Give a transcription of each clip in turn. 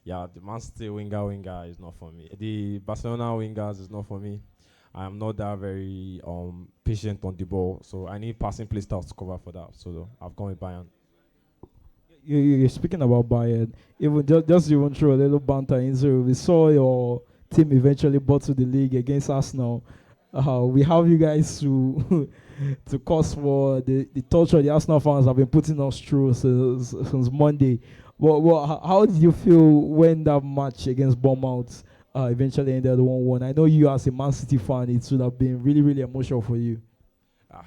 yeah, the Man City winger is not for me. The Barcelona wingers is not for me. I am not that very patient on the ball, so I need passing play styles to cover for that. So I've gone with Bayern. You're speaking about Bayern. Even just even throw a little banter into. We saw your team eventually bottle the league against Arsenal. We have you guys to to cause for the torture the Arsenal fans have been putting us through since Monday. How did you feel when that match against Bournemouth eventually ended 1-1? I know you as a Man City fan, it would have been really, really emotional for you.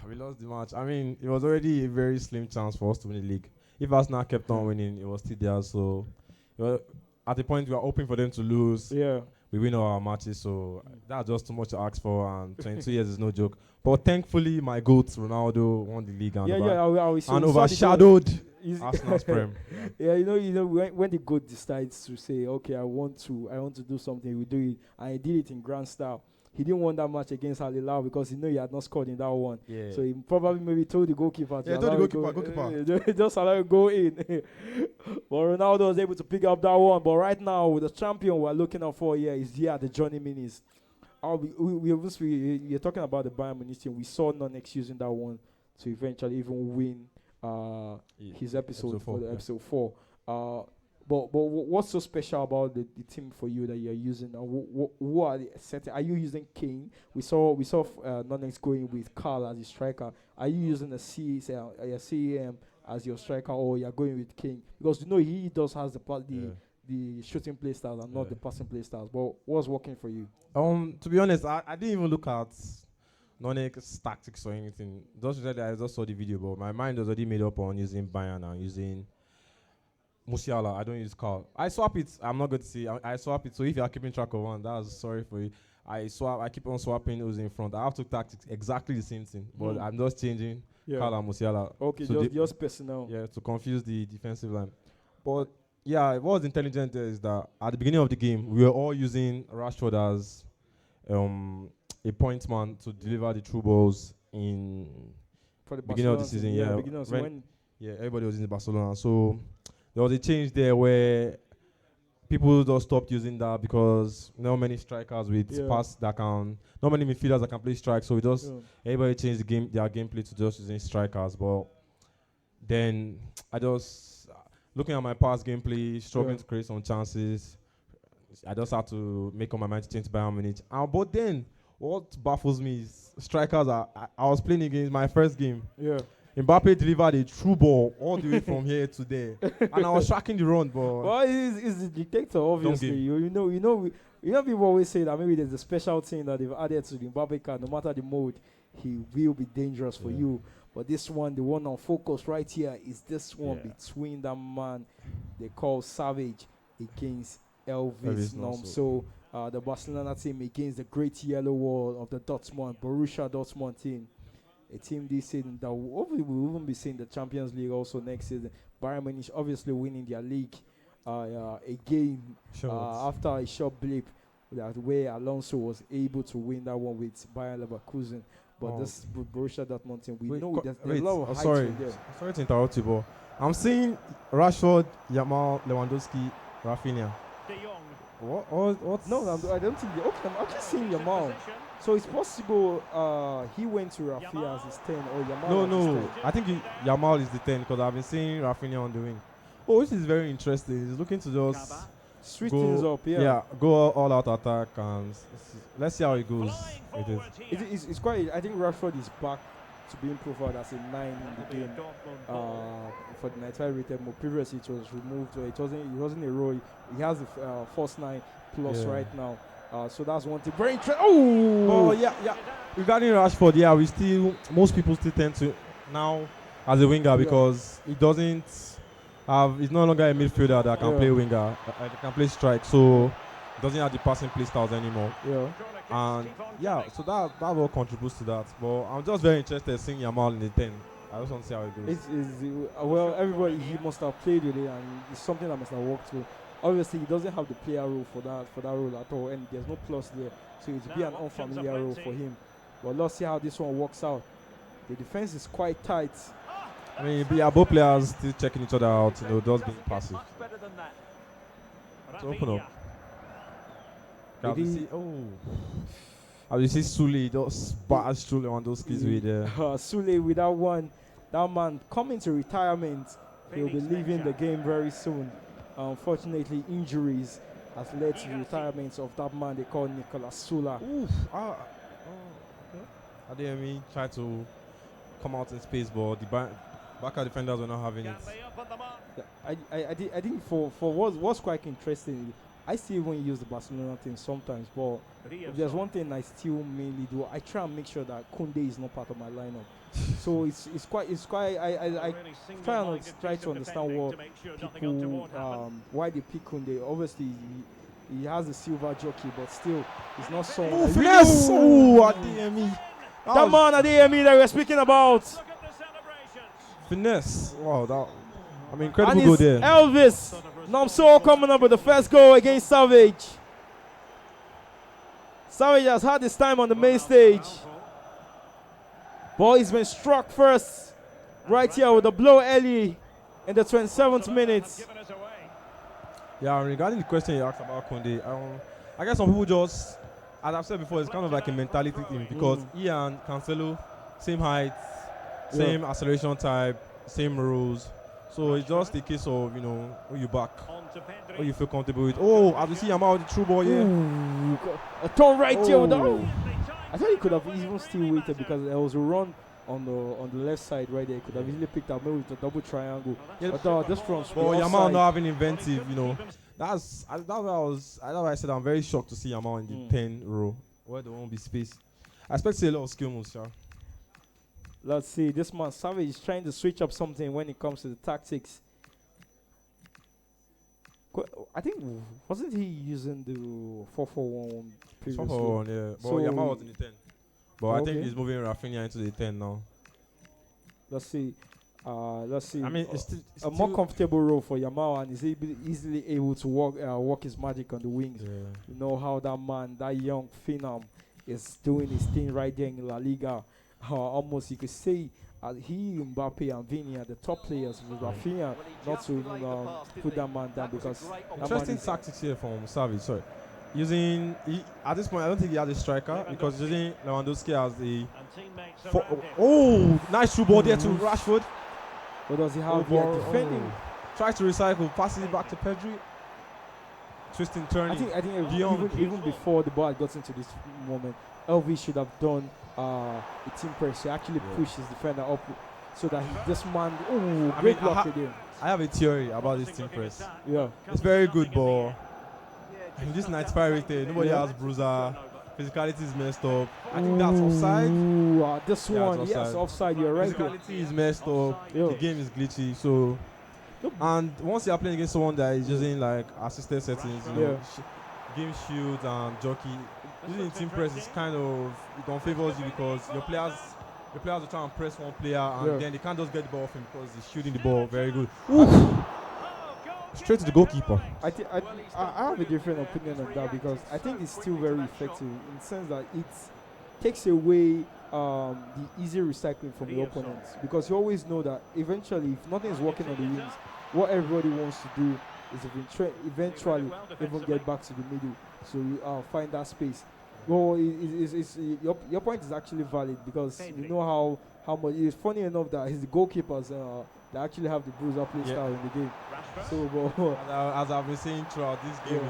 We lost the match. I mean, it was already a very slim chance for us to win the league. If Arsenal kept on winning, it was still there. So, well, at the point we were hoping for them to lose. Yeah. We win all our matches, so that's just too much to ask for. And 22 years is no joke. But thankfully, my GOAT Ronaldo won the league and, and overshadowed Arsenal's prem. Yeah, when the goat decides to say, okay, I want to do something, we do it, and he did it in grand style. He didn't want that match against Al Hilal because he knew he had not scored in that one. Yeah. So he probably maybe told the goalkeeper. Yeah, told the goalkeeper. Just allow it go in. But Ronaldo was able to pick up that one. But right now, with the champion we're looking out for here is here at the Johnny Minis. You're talking about the Bayern Munich team. We saw Nonex using that one to eventually even win his episode for the episode 4. But what's so special about the team for you that you're using? Who are the setting? Are you using King? We saw Nonex going with Carl as his striker. Are you using a CEM as your striker, or you're going with King? Because he does has the shooting play styles and not the passing play styles. But what's working for you? To be honest, I didn't even look at Nonex's tactics or anything. I just saw the video, but my mind was already made up on using Bayern and using Musiala. I don't use Carl. I swap it. I'm not going to say I swap it. So if you are keeping track of one, that's sorry for you. I keep on swapping who's in front. I have two tactics, exactly the same thing, but I'm just changing Carl and Musiala. Okay, so just personal. Yeah, to confuse the defensive line. But yeah, what was intelligent there is that at the beginning of the game, we were all using Rashford as a point man to deliver the through balls in for the beginning of the season. Everybody was in Barcelona. So there was a change there where people just stopped using that because not many strikers with pass that can, not many midfielders that can play strike. So everybody changed their gameplay to just using strikers. But then I just looking at my past gameplay, struggling to create some chances. I just had to make up my mind to change Bayern Munich. But then what baffles me is strikers. I was playing against my first game. Yeah. Mbappe delivered a true ball all the way from here to there, and I was tracking the run, but well, he's the dictator, obviously. People always say that maybe there's a special thing that they've added to the Mbappe card. No matter the mode, he will be dangerous for you. But this one, the one on focus right here, is this one between that man they call Savage against Elvis Nomso. The Barcelona team against the great yellow wall of the Borussia Dortmund team. A team this season that will even be seeing the Champions League also next season. Bayern Munich obviously winning their league again after a short blip that way Alonso was able to win that one with Bayern Leverkusen. But this Borussia Dortmund team, there's a lot of hype there. Sorry to interrupt you, but I'm seeing Rashford, Yamal, Lewandowski, Rafinha. What? No, I don't think. Okay, I'm actually seeing Yamal. So it's possible he went to Rafinha as his 10 or Yamal No. I think Yamal is the 10 because I've been seeing Rafinha on the wing. Oh, this is very interesting. He's looking to just switch things up, go all out attack and let's see how it goes. It's quite. I think Rashford is back to being profiled as a 9 in the game for the 95 rated mode. Previously it was removed. It wasn't a role. He has the first 9 plus right now. So that's one thing. Very interesting. Yeah. Regarding Rashford, most people still tend to now as a winger because he doesn't have. He's no longer a midfielder that can play winger. That can play strike. So he doesn't have the passing play styles anymore. And so that all contributes to that. But I'm just very interested in seeing Yamal in the 10. I just want to see how it goes. Everybody he must have played with it, and it's something that must have worked with. Obviously, he doesn't have the player role for that role at all, and there's no plus there. So it would be an unfamiliar role for him. But let's see how this one works out. The defense is quite tight. I mean, both players still checking each other out, just being passive. to open up. As you see Sule just bash through on those kids with Sule with that one. That man coming to retirement. He'll be leaving the game very soon. Unfortunately, injuries has led to the retirement of that man they call Nicolas Sula. Adeyemi tried to come out in space, but the backer defenders were not having it. I think for what's quite interesting, I still even use the Barcelona thing sometimes, but if there's one thing I still mainly do, I try and make sure that Koundé is not part of my lineup. So it's quite I try to understand what people why they pick Koundé. Obviously he has the silver jockey, but still he's not someone. Finesse! Adeyemi. That man Adeyemi that we're speaking about. Finesse. Wow, incredible goal there. Elvis Nomso coming up with the first goal against Savage. Savage has had his time on the main stage. Ball has been struck first right here with a blow early in the 27th minute. Yeah, regarding the question you asked about Koundé, I guess some people just, as I've said before, it's kind of like a mentality thing because he and Cancelo, same height, same acceleration type, same rules. So it's just a case of, who you back, who you feel comfortable with. Oh, as you see Yamal with the true ball here. A turn right here with that. I thought he could have even still waited because there was a run on the left side right there. He could have easily picked up maybe with a double triangle. But this run. Well, Yamal not having inventive, That's why I said I'm very shocked to see Yamal in the 10 row where there won't be space. I expect to see a lot of skill moves, yeah. Let's see, this man Savage is trying to switch up something when it comes to the tactics. I think, wasn't he using the 4-4-1 previously? 4-4-1, yeah. But Yamal was in the 10. But I think he's moving Rafinha into the 10 now. Let's see. I mean, it's a more comfortable role for Yamal, and he's easily able to work his magic on the wings. Yeah. You know how that man, that young phenom, is doing his thing right there in La Liga. Almost you could say he, Mbappe, and Vini are the top players with Rafinha not to put that man down because interesting tactics here from Savage. Sorry, at this point I don't think he has a striker because using Lewandowski as the nice through ball there to Rashford. What does he have here? Defending. Tries to recycle, passes it back to Pedri. Twisting, turning. I think even before the ball got into this moment, Elvis should have done a team press to actually push his defender up so that this man. Great block again. I have a theory about this team press. Yeah, it's very good, but in this 95 rated, nobody has bruiser. Physicality is messed up. I think that's offside. This one, offside. Yes, offside. You're right. Physicality is messed up. The game is glitchy. So, and once you are playing against someone that is using like assisted settings, game shield and jockey. Using team press is kind of, it don't favor you because your players will try and press one player and then they can't just get the ball off him because he's shooting the ball very good. Straight to the goalkeeper. I have a different opinion on that because I think it's still very effective in the sense that it takes away the easy recycling from the opponents because you always know that eventually if nothing is working on the wings, what everybody wants to do is eventually even get back to the middle. So you find that space. Well, your point is actually valid because you know how much. It's funny enough that it's the goalkeepers that actually have the bruiser play style in the game. So, as I've been saying throughout this game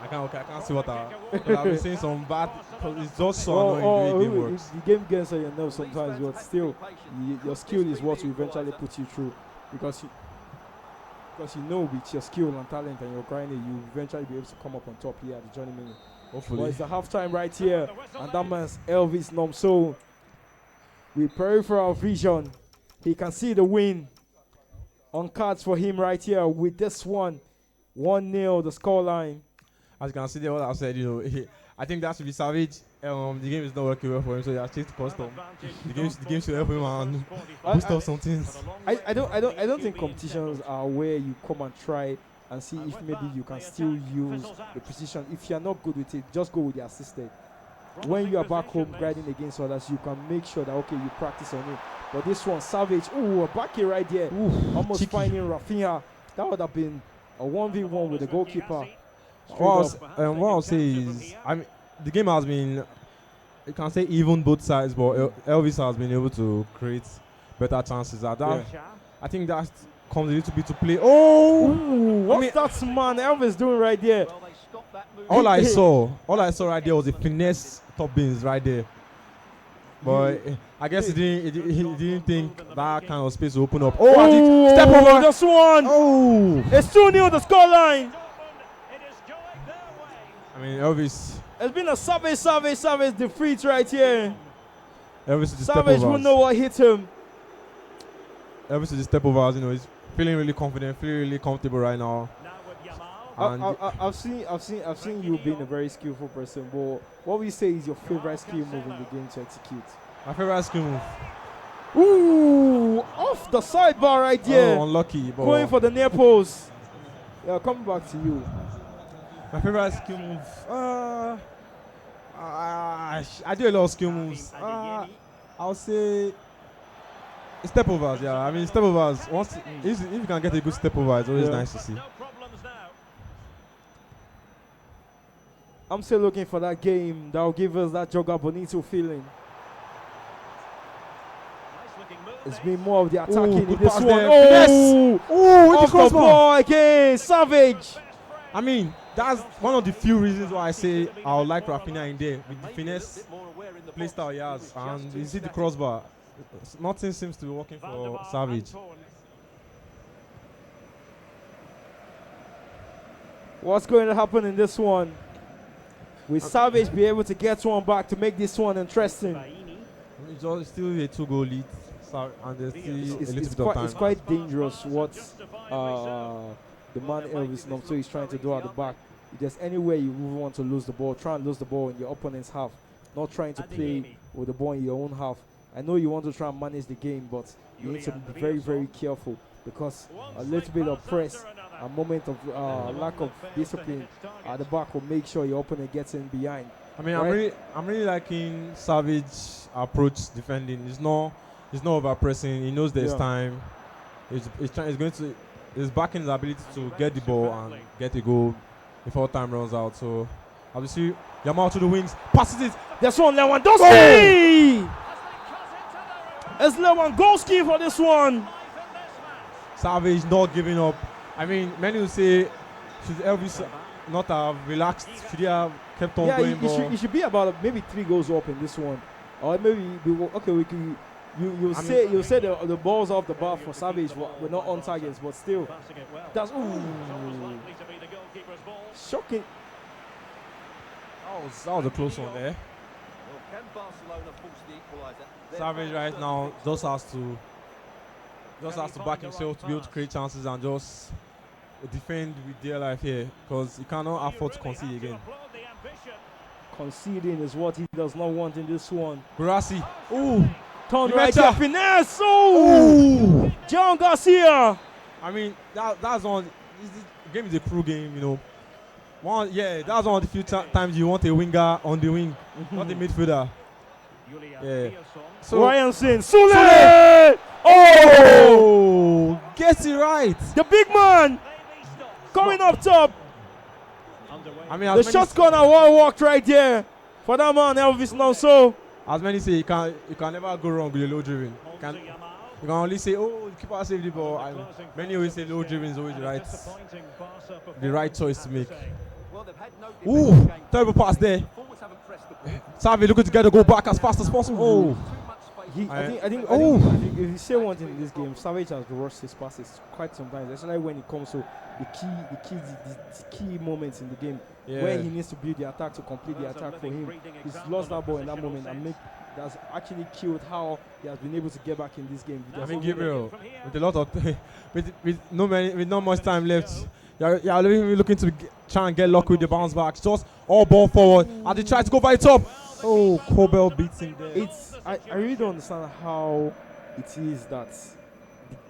I can't see what I've been saying some bad. It's just so annoying the way the game works. The game gets on your nerves sometimes, but still, your skill is what will eventually put you through because you know with your skill and talent and your grinding, you eventually be able to come up on top here at the Johnny Mini. Hopefully. But it's the halftime right here, and that man's Elvis Nomso. With peripheral vision, he can see the win on cards for him right here with this one. 1-0, the scoreline. As you can see there, what I said, I think that should be Savage. The game is not working well for him, so he has changed to custom. The game should help him and boost up some things. I don't think competitions are where you come and try and see if maybe you can still use the precision. If you're not good with it, just go with the assisted. When you are back home grinding against others, you can make sure that you practice on it. But this one, Savage, a back here right there, almost finding Rafinha. That would have been a 1v1 with the goalkeeper. What I'll say is, I mean, the game has been, you can say even both sides, but Elvis has been able to create better chances. I think that comes a little bit to play. Oh, what's that man Elvis doing right there? All I saw right there was a finesse top bins right there. But I guess he didn't think that kind of space will open up. Oh, step over this one. Oh, it's 2-0 the scoreline. I mean, Elvis. It's been a Savage defeat right here. Elvis is Savage won't know what hit him. Elvis is a step over. You know, he's feeling really confident, feeling really comfortable right now. I've seen you being a very skillful person, but what would you say is your favorite skill move in the game to execute? My favorite skill move. Ooh, off the sidebar right there. Oh, unlucky. But going for the near post. Yeah, coming back to you. My favorite skill move. I do a lot of skill moves. I'll say step overs. Yeah, I mean step overs. If you can get a good step over, it's always nice to see. I'm still looking for that game that will give us that Joga Bonito feeling. It's been more of the attacking in this one. Off the ball again, Savage. I mean, that's one of the few reasons why I say I would like Rafinha in there with the finesse play style he has, and you see the crossbar. Nothing seems to be working for Savage. What's going to happen in this one? Will Savage be able to get one back to make this one interesting? It's still a 2-goal lead, and there's still a little bit of time. It's quite dangerous what the man Elvis Nomso is trying to do at the back. If there's any way you want to lose the ball, try and lose the ball in your opponent's half, not trying to play with the ball in your own half. I know you want to try and manage the game, but you need to be very, very careful, because a little bit of press, a moment of lack of discipline at the back will make sure your opponent gets in behind. I mean, right? I'm really liking Savage approach defending. It's not over pressing. He knows there's time. He's backing his ability to get the ball and get a goal before time runs out. So obviously Yamal to the wings, passes it. This one, Lewandowski. It's Lewandowski for this one. Savage not giving up. I mean, many will say, should Elvis not have relaxed? Should he have kept on going? It should be about maybe 3 goals up in this one, or maybe we can. You say the balls off the bar for Savage were not on targets, but still, that's shocking. That was a close one there. Savage right now just has to back himself to be able to create chances and just defend with their life here, because he cannot afford to concede again. Conceding is what he does not want in this one. Gurasi. Turn right there, finesse. John Garcia. I mean, that's one. The game is a crew game, you know. That's one of the few times you want a winger on the wing, not a midfielder. Yeah. So Ryan Sule. Gets it right. The big man coming up top. I mean, the shot's gonna walk right there for that man Elvis Nomso. As many say, you can never go wrong with a low driven. You can only say, the keeper saved the ball. Many always say low driven is always the right choice to make. Terrible pass there. Savage looking to get a goal back as fast as possible. I think if you say one thing in this game, Savage has rushed his passes quite sometimes, especially when it comes to the key moments in the game where he needs to build the attack to complete the attack for him. He's lost that ball in that moment, and that's actually killed how he has been able to get back in this game. I mean, Gabriel, with a lot of with not much time left, you're looking to try and get lucky with the bounce back. Just all ball forward, and they try to go by the top. Kobel beats him there. I really don't understand how it is that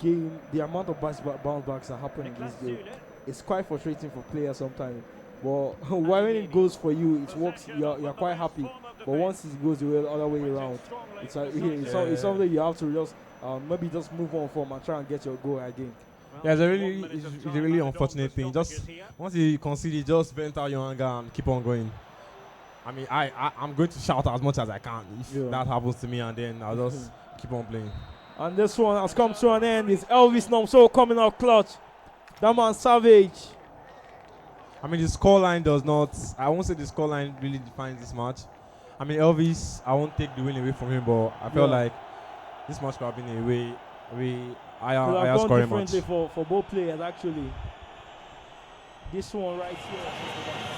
the amount of bounce backs that happen in this game, it's quite frustrating for players sometimes. But when it goes for you, it works. You're quite happy. But once it goes the other way around, it's something you have to just maybe just move on from and try and get your goal again. Yeah, it's a really unfortunate thing. Just once you concede, just vent out your anger and keep on going. I mean, I'm going to shout as much as I can if that happens to me, and then I'll just keep on playing. And this one has come to an end. It's Elvis Nomso coming out clutch. That man savage. I mean, the scoreline does not. I won't say the scoreline really defines this match. I mean, Elvis, I won't take the win away from him, but I felt like this match could have been a way higher scoring match. For both players, actually. This one right here.